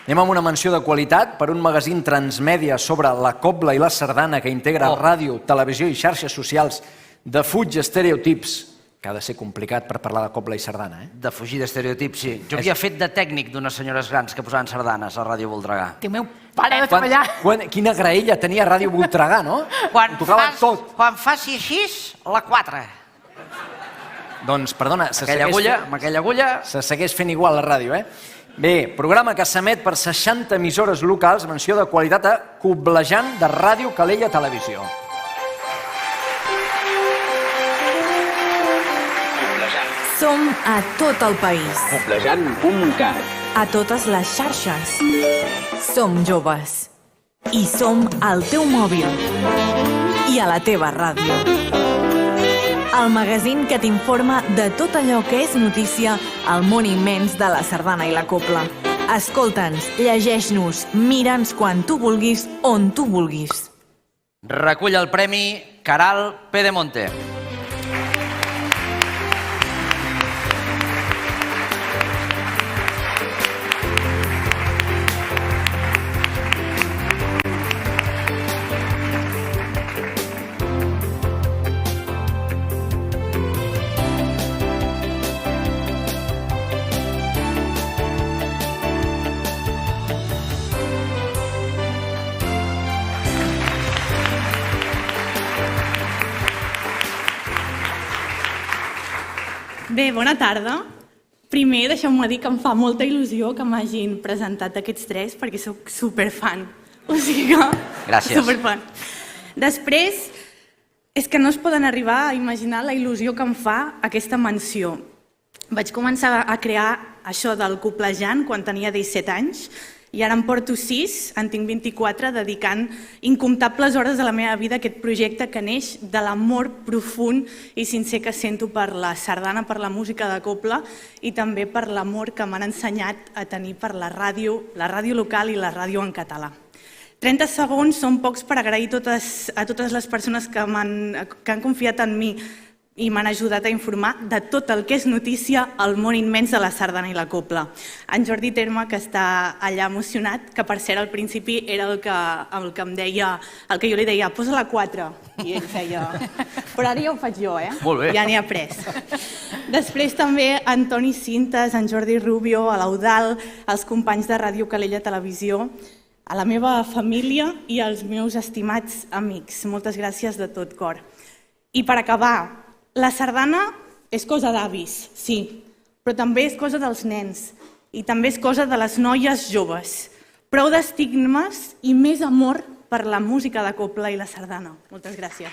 Anem amb una menció de qualitat per un magazín transmèdia sobre la cobla i la sardana que integra ràdio, televisió i xarxes socials de fuig estereotips, que ha de ser complicat per parlar de cobla i sardana. De fugir d'estereotips, sí. Jo havia fet de tècnic d'unes senyores grans que posaven sardanes a Ràdio Voltregà. Déu meu, para de treballar. Quina graella tenia Ràdio Voltregà, no? Quan faci així, la 4. Doncs, perdona, amb aquella agulla... Se segueix fent igual la ràdio, eh? Bé, programa que s'emet per 60 emissores locals, menció de qualitat a Coblejant de Ràdio Calella Televisió. Som a tot el país. Coblejant.cat. A totes les xarxes. Som joves. I som al teu mòbil. I a la teva ràdio. El magazín que t'informa de tot allò que és notícia al món immens de la sardana i la cobla. Escolta'ns, llegeix-nos, mira'ns quan tu vulguis, on tu vulguis. Recull el premi Caral Pedemonte. Bé, bona tarda. Primer, deixeu-me dir que em fa molta il·lusió que m'hagin presentat aquests tres, perquè sóc superfan. O sigui que... Gràcies. Superfan. Després, és que no es poden arribar a imaginar la il·lusió que em fa aquesta menció. Vaig començar a crear això del coblejant quan tenia 17 anys, i ara en porto 6, en tinc 24, dedicant incomptables hores de la meva vida a aquest projecte que neix de l'amor profund i sincer que sento per la sardana, per la música de cobla i també per l'amor que m'han ensenyat a tenir per la ràdio local i la ràdio en català. 30 segons són pocs per agrair a totes les persones que han confiat en mi i m'han ajudat a informar de tot el que és notícia al món immens de la sardana i la cobla. En Jordi Terme, que està allà emocionat, que per cert al principi era el que em deia, el que jo li deia, posa la 4, i ell feia... Però ara ja ho faig jo, Molt bé. Ja n'he après. Després també en Toni Cintes, en Jordi Rubio, a l'Eudal, els companys de Ràdio Calella Televisió, a la meva família i als meus estimats amics. Moltes gràcies de tot cor. I per acabar, la sardana és cosa d'avis, sí, però també és cosa dels nens i també és cosa de les noies joves. Prou d'estigmes i més amor per la música de cobla i la sardana. Moltes gràcies.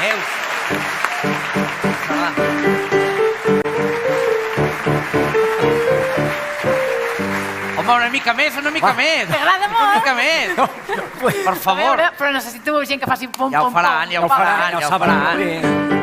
Neus. Home, una mica més. M'agrada molt. Una mica més. Per favor. Però necessito gent que faci pom, pom, pom. Ja ho faran.